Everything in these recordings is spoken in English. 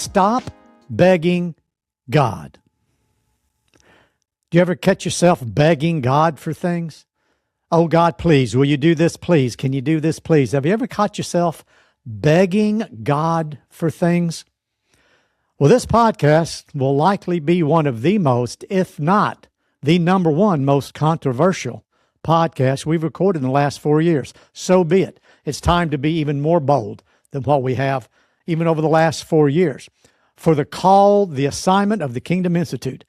Stop begging God. Do you ever catch yourself begging God for things? Oh, God, please, will you do this, please? Can you do this, please? Have you ever caught yourself begging God for things? Well, this podcast will likely be one of the most, if not the number one most controversial podcast we've recorded in the last 4 years. So be it. It's time to be even more bold than what we have even over the last 4 years. For the call, the assignment of the Kingdom Institute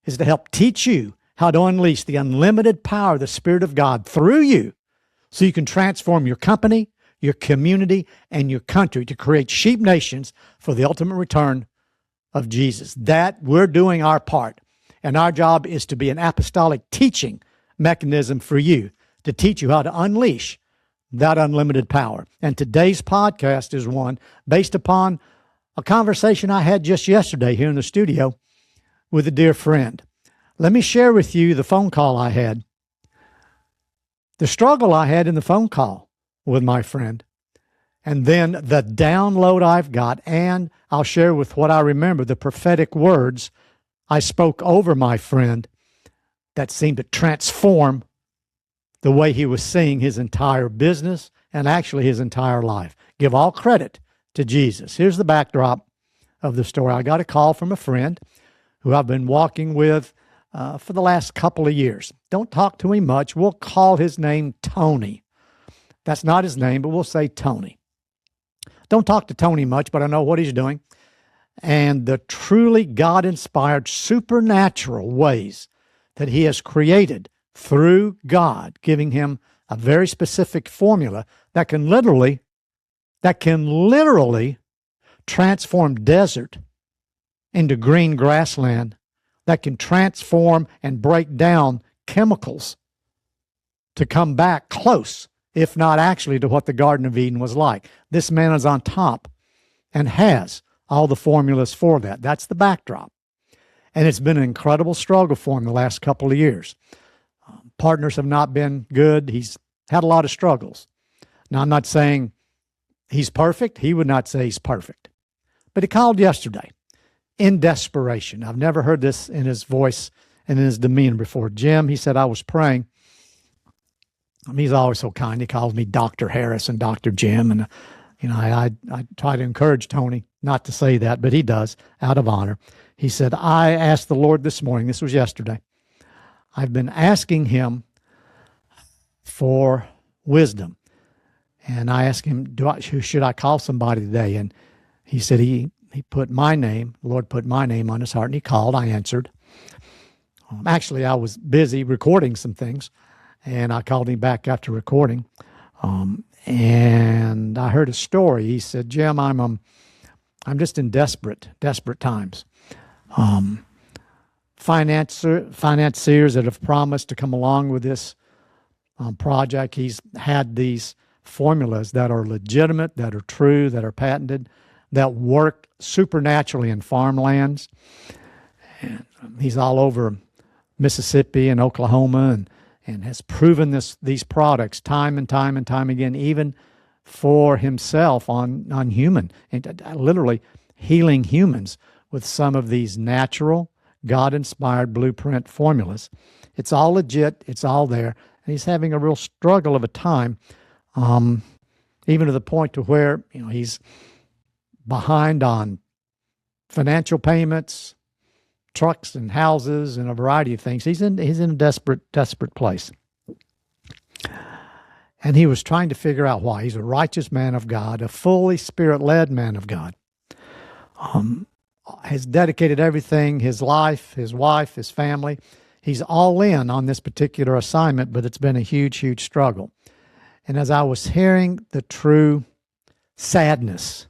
is to help teach you how to unleash the unlimited power of the Spirit of God through you so you can transform your company, your community, and your country to create sheep nations for the ultimate return of Jesus. That we're doing our part. And our job is to be an apostolic teaching mechanism for you to teach you how to unleash that unlimited power. And today's podcast is one based upon a conversation I had just yesterday here in the studio with a dear friend. Let me share with you the phone call I had, the struggle I had in the phone call with my friend, and then the download I've got, and I'll share with what I remember the prophetic words I spoke over my friend that seemed to transform the way he was seeing his entire business and actually his entire life. Give all credit to Jesus. Here's the backdrop of the story. I got a call from a friend who I've been walking with for the last couple of years. Don't talk to him much. We'll call his name Tony. That's not his name, but we'll say Tony. Don't talk to Tony much, but I know what he's doing. And the truly God-inspired supernatural ways that he has created through God, giving him a very specific formula that can literally transform desert into green grassland, that can transform and break down chemicals to come back close, if not actually, to what the Garden of Eden was like. This man is on top and has all the formulas for that. That's the backdrop. And it's been an incredible struggle for him the last couple of years. Partners have not been good. He's had a lot of struggles. Now, I'm not saying he's perfect. He would not say he's perfect. But he called yesterday in desperation. I've never heard this in his voice and in his demeanor before. Jim, he said, I was praying. He's always so kind. He calls me Dr. Harris and Dr. Jim. And, I try to encourage Tony not to say that, but he does out of honor. He said, I asked the Lord this morning, this was yesterday, I've been asking him for wisdom. And I asked him, should I call somebody today? And he said he put my name, the Lord put my name on his heart, and he called. I answered. Actually, I was busy recording some things, and I called him back after recording. And I heard a story. He said, Jim, I'm just in desperate times. Financiers that have promised to come along with this project. He's had these formulas that are legitimate, that are true, that are patented, that work supernaturally in farmlands. And he's all over Mississippi and Oklahoma and has proven these products time and time again, even for himself on human, and literally healing humans with some of these natural, God-inspired blueprint formulas. It's all legit. It's all there. And he's having a real struggle of a time, even to the point to where he's behind on financial payments, trucks and houses, and a variety of things. He's in a desperate place. And he was trying to figure out why. He's a righteous man of God, a fully Spirit-led man of God. Has dedicated everything, his life, his wife, his family. He's all in on this particular assignment, but it's been a huge struggle. And as I was hearing the true sadness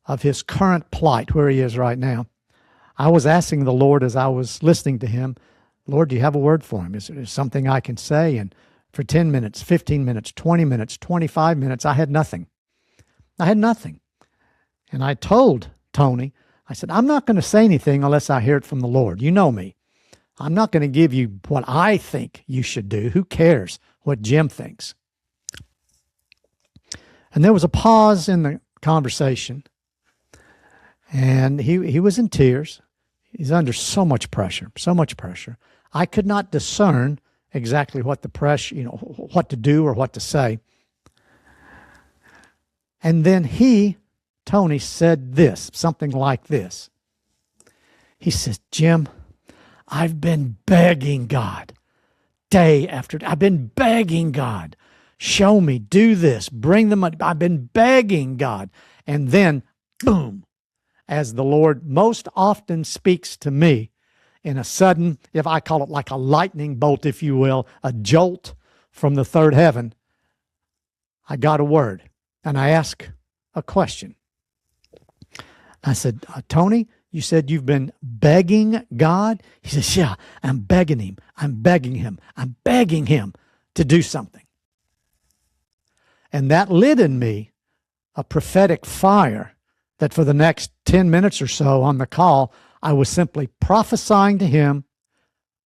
of his current plight, where he is right now, I was asking the Lord as I was listening to him, Lord, do you have a word for him? Is there something I can say? And for 10 minutes, 15 minutes, 20 minutes, 25 minutes, I had nothing. And I told Tony, I said, I'm not going to say anything unless I hear it from the Lord. You know me. I'm not going to give you what I think you should do. Who cares what Jim thinks? And there was a pause in the conversation. And he was in tears. He's under so much pressure, so much pressure. I could not discern exactly what the pressure, what to do or what to say. And then Tony, said this, something like this. He says, Jim, I've been begging God day after day. I've been begging God, show me, do this, bring the money. I've been begging God. And then, boom, as the Lord most often speaks to me in a sudden, if I call it like a lightning bolt, if you will, a jolt from the third heaven, I got a word and I asked a question. I said, Tony, you said you've been begging God? He says, yeah, I'm begging him. I'm begging him. I'm begging him to do something. And that lit in me a prophetic fire that for the next 10 minutes or so on the call, I was simply prophesying to him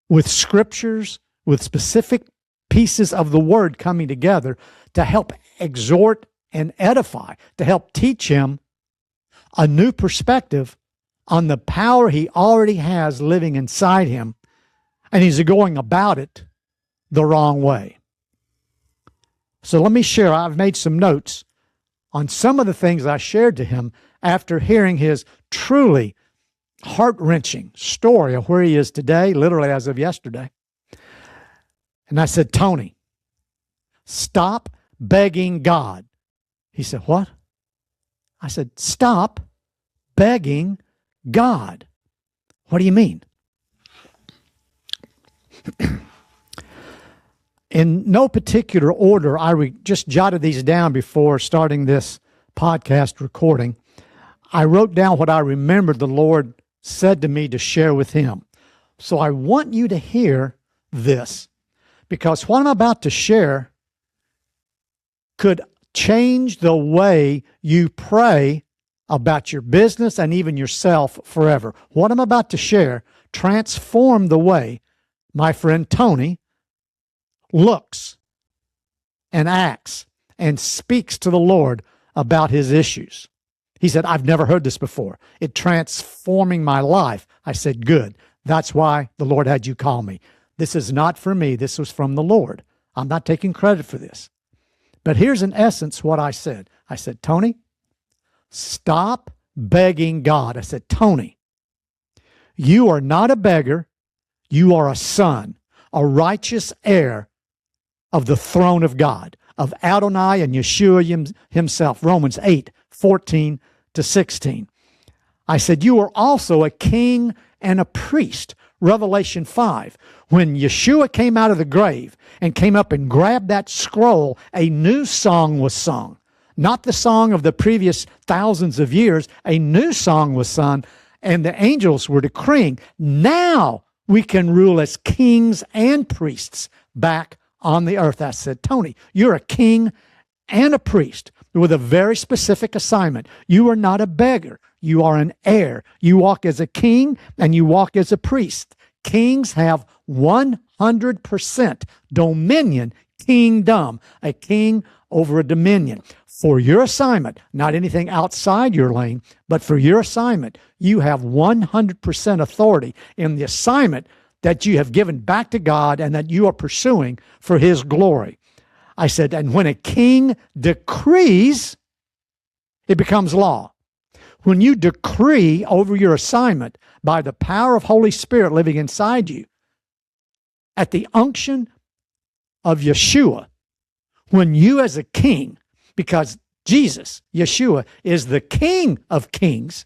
with scriptures, with specific pieces of the word coming together to help exhort and edify, to help teach him a new perspective on the power he already has living inside him, and he's going about it the wrong way. So let me share. I've made some notes on some of the things I shared to him after hearing his truly heart-wrenching story of where he is today, literally as of yesterday. And I said, Tony, stop begging God. He said, what? I said, stop begging God. What do you mean? In no particular order, I just jotted these down before starting this podcast recording. I wrote down what I remembered the Lord said to me to share with him. So I want you to hear this, because what I'm about to share could change the way you pray about your business and even yourself forever. What I'm about to share transformed the way my friend Tony looks and acts and speaks to the Lord about his issues. He said, I've never heard this before. It transforming my life. I said, good. That's why the Lord had you call me. This is not for me. This was from the Lord. I'm not taking credit for this. But here's in essence what I said. I said, Tony, stop begging God. I said, Tony, you are not a beggar. You are a son, a righteous heir of the throne of God, of Adonai and Yeshua himself. Romans 8:14-16. I said, you are also a king and a priest. Revelation 5, when Yeshua came out of the grave and came up and grabbed that scroll, a new song was sung. Not the song of the previous thousands of years. A new song was sung, and the angels were decreeing, now we can rule as kings and priests back on the earth. I said, Tony, you're a king and a priest with a very specific assignment. You are not a beggar. You are an heir. You walk as a king and you walk as a priest. Kings have 100% dominion, kingdom, a king over a dominion. For your assignment, not anything outside your lane, but for your assignment, you have 100% authority in the assignment that you have given back to God and that you are pursuing for his glory. I said, and when a king decrees, it becomes law. When you decree over your assignment by the power of Holy Spirit living inside you, at the unction of Yeshua, when you as a king, because Jesus, Yeshua, is the King of kings,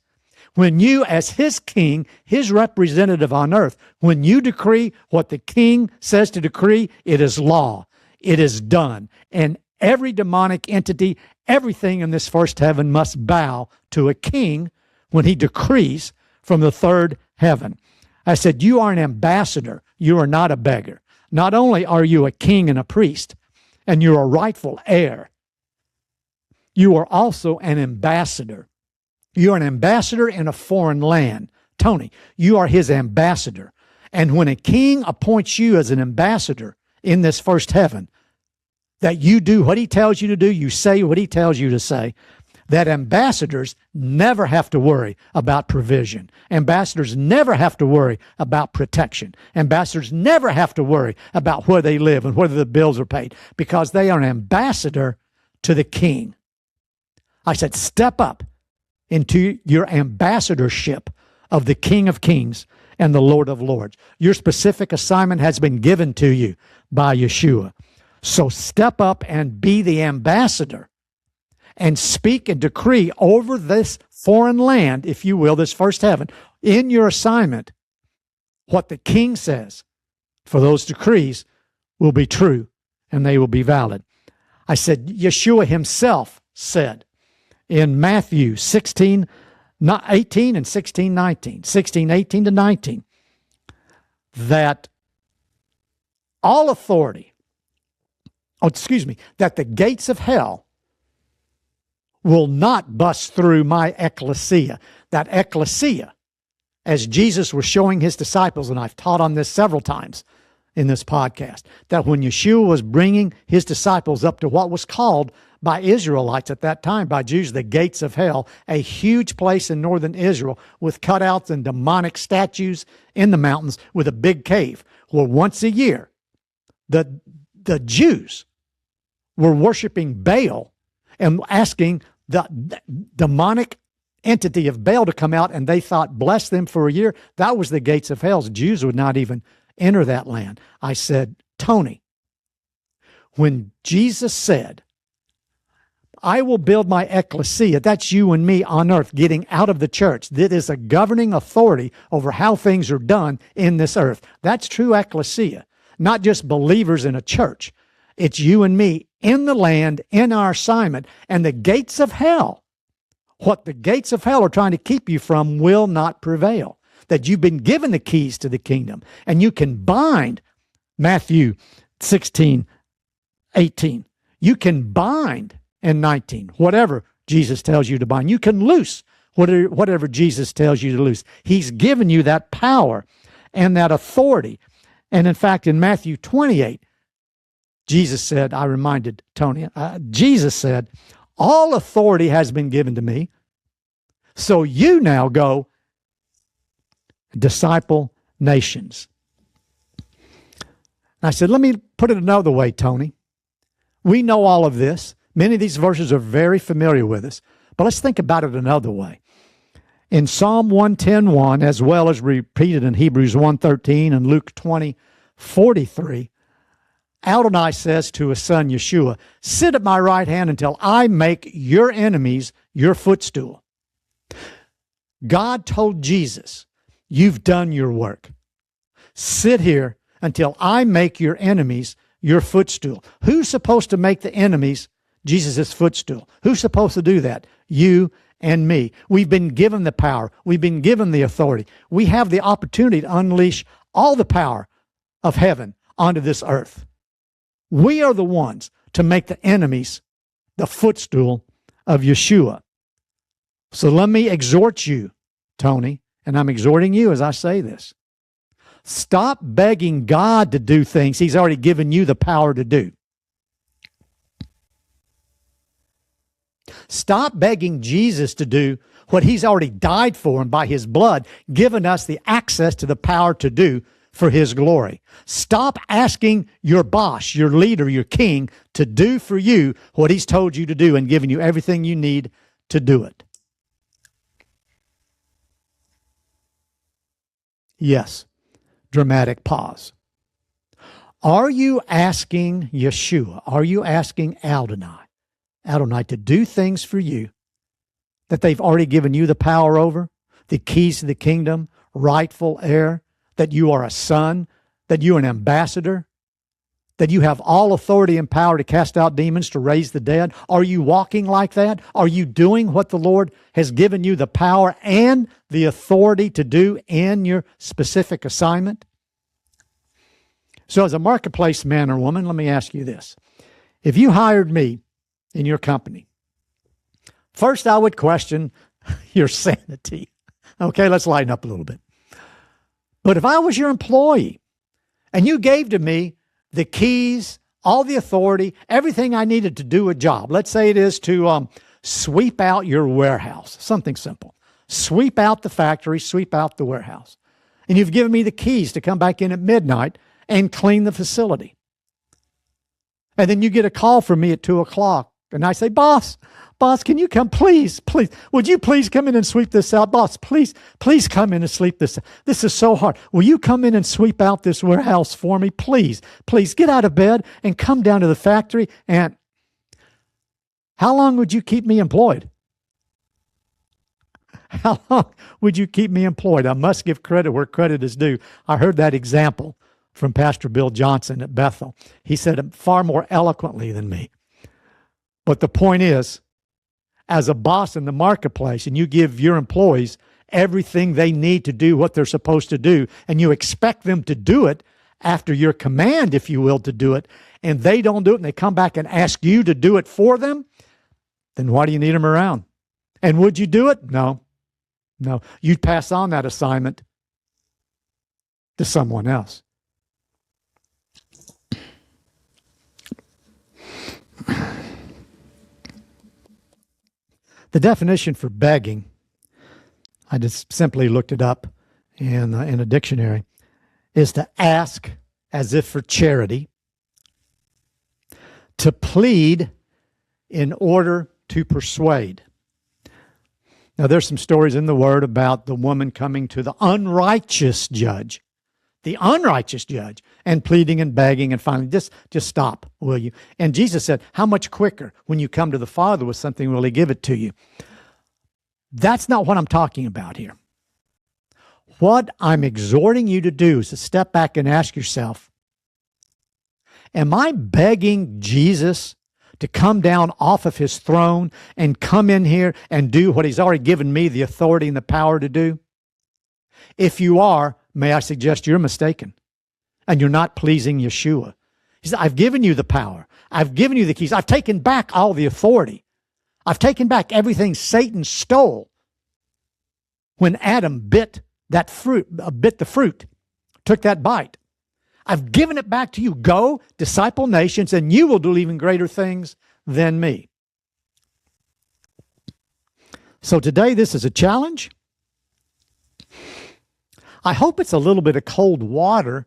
when you as his king, his representative on earth, when you decree what the king says to decree, it is law. It is done. And every demonic entity, everything in this first heaven must bow to a king when he decrees from the third heaven. I said, you are an ambassador. You are not a beggar. Not only are you a king and a priest, and you're a rightful heir, you are also an ambassador. You're an ambassador in a foreign land. Tony, you are his ambassador. And when a king appoints you as an ambassador in this first heaven, that you do what he tells you to do, you say what he tells you to say, that ambassadors never have to worry about provision. Ambassadors never have to worry about protection. Ambassadors never have to worry about where they live and whether the bills are paid, because they are an ambassador to the king. I said, step up into your ambassadorship of the King of Kings and the Lord of Lords. Your specific assignment has been given to you by Yeshua. So step up and be the ambassador and speak and decree over this foreign land, if you will, this first heaven, in your assignment, what the king says. For those decrees will be true and they will be valid. I said, Yeshua himself said in Matthew 16, 18 and 16, 19, 16, 18 to 19, that all authority, that the gates of hell will not bust through my ecclesia. That ecclesia, as Jesus was showing his disciples, and I've taught on this several times in this podcast, that when Yeshua was bringing his disciples up to what was called by Israelites at that time, by Jews, the gates of hell, a huge place in northern Israel with cutouts and demonic statues in the mountains with a big cave, where once a year the Jews were worshiping Baal and asking the demonic entity of Baal to come out, and they thought, bless them for a year. That was the gates of hell. Jews would not even enter that land. I said, Tony, when Jesus said, I will build my ecclesia, that's you and me on earth getting out of the church. That is a governing authority over how things are done in this earth. That's true ecclesia, not just believers in a church. It's you and me in the land, in our assignment, and the gates of hell, what the gates of hell are trying to keep you from, will not prevail. That you've been given the keys to the kingdom, and you can bind, Matthew 16, 18. You can bind in 19, whatever Jesus tells you to bind. You can loose whatever Jesus tells you to loose. He's given you that power and that authority. And in fact, in Matthew 28, Jesus said, I reminded Tony, Jesus said, all authority has been given to me. So you now go disciple nations. And I said, let me put it another way, Tony. We know all of this. Many of these verses are very familiar with us, but let's think about it another way. In Psalm 110:1, as well as repeated in Hebrews 1:13 and Luke 20:43, Adonai says to his son Yeshua, sit at my right hand until I make your enemies your footstool. God told Jesus, you've done your work. Sit here until I make your enemies your footstool. Who's supposed to make the enemies Jesus' footstool? Who's supposed to do that? You and me. We've been given the power. We've been given the authority. We have the opportunity to unleash all the power of heaven onto this earth. We are the ones to make the enemies the footstool of Yeshua. So let me exhort you, Tony, and I'm exhorting you as I say this. Stop begging God to do things He's already given you the power to do. Stop begging Jesus to do what He's already died for and by His blood given us the access to the power to do for His glory. Stop asking your boss, your leader, your king to do for you what He's told you to do and given you everything you need to do it. Yes, dramatic pause. Are you asking Yeshua, are you asking Adonai to do things for you that they've already given you the power over, the keys to the kingdom, rightful heir, that you are a son, that you're an ambassador, that you have all authority and power to cast out demons, to raise the dead? Are you walking like that? Are you doing what the Lord has given you the power and the authority to do in your specific assignment? So as a marketplace man or woman, let me ask you this. If you hired me in your company, first I would question your sanity. Okay, let's lighten up a little bit. But if I was your employee and you gave to me the keys, all the authority, everything I needed to do a job, let's say it is to sweep out your warehouse. Something simple. Sweep out the factory, sweep out the warehouse. And you've given me the keys to come back in at midnight and clean the facility. And then you get a call from me at 2 o'clock. And I say, boss, can you come? Please, would you please come in and sweep this out? Boss, please come in and sweep this. This is so hard. Will you come in and sweep out this warehouse for me? Please get out of bed and come down to the factory. And how long would you keep me employed? How long would you keep me employed? I must give credit where credit is due. I heard that example from Pastor Bill Johnson at Bethel. He said it far more eloquently than me. But the point is, as a boss in the marketplace, and you give your employees everything they need to do what they're supposed to do, and you expect them to do it after your command, if you will, to do it, and they don't do it, and they come back and ask you to do it for them, then why do you need them around? And would you do it? No. You'd pass on that assignment to someone else. The definition for begging, I just simply looked it up in a dictionary, is to ask as if for charity, to plead in order to persuade. Now, there's some stories in the Word about the woman coming to the unrighteous judge, and pleading and begging, and finally, just stop, will you? And Jesus said, how much quicker when you come to the Father with something will He give it to you? That's not what I'm talking about here. What I'm exhorting you to do is to step back and ask yourself, am I begging Jesus to come down off of His throne and come in here and do what He's already given me the authority and the power to do? If you are, may I suggest you're mistaken and you're not pleasing Yeshua. He said, I've given you the power. I've given you the keys. I've taken back all the authority. I've taken back everything Satan stole when Adam bit the fruit, took that bite. I've given it back to you. Go, disciple nations, and you will do even greater things than me. So today, this is a challenge. I hope it's a little bit of cold water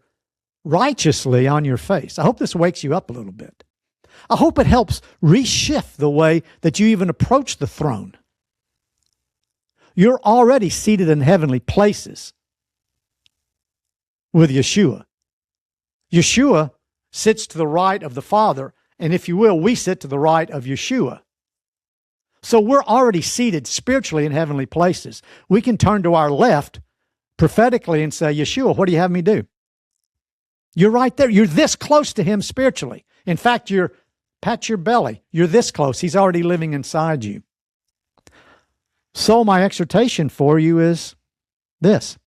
righteously on your face. I hope this wakes you up a little bit. I hope it helps reshift the way that you even approach the throne. You're already seated in heavenly places with Yeshua. Yeshua sits to the right of the Father, and if you will, we sit to the right of Yeshua. So we're already seated spiritually in heavenly places. We can turn to our left prophetically and say, Yeshua, what do you have me do? You're right there. You're this close to Him spiritually. In fact, pat your belly. You're this close. He's already living inside you. So my exhortation for you is this.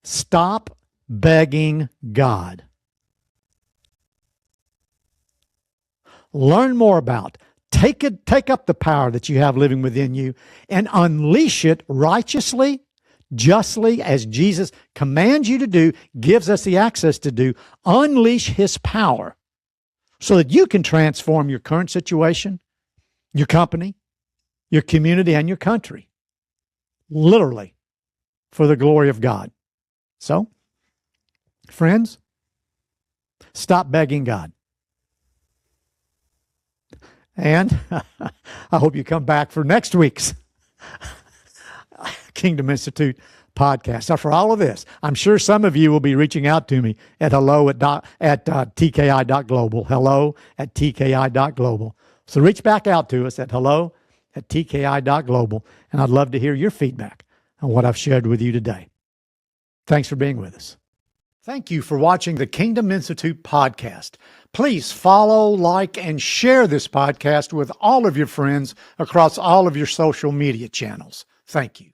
Stop begging God. Learn more about, take up the power that you have living within you and unleash it righteously, justly, as Jesus commands you to do, gives us the access to do. Unleash His power so that you can transform your current situation, your company, your community, and your country, literally, for the glory of God. So, friends, stop begging God. And I hope you come back for next week's Kingdom Institute podcast. So for all of this, I'm sure some of you will be reaching out to me at hello@tki.global, hello@tki.global. So reach back out to us at hello@tki.global, and I'd love to hear your feedback on what I've shared with you today. Thanks for being with us. Thank you for watching the Kingdom Institute podcast. Please follow, like, and share this podcast with all of your friends across all of your social media channels. Thank you.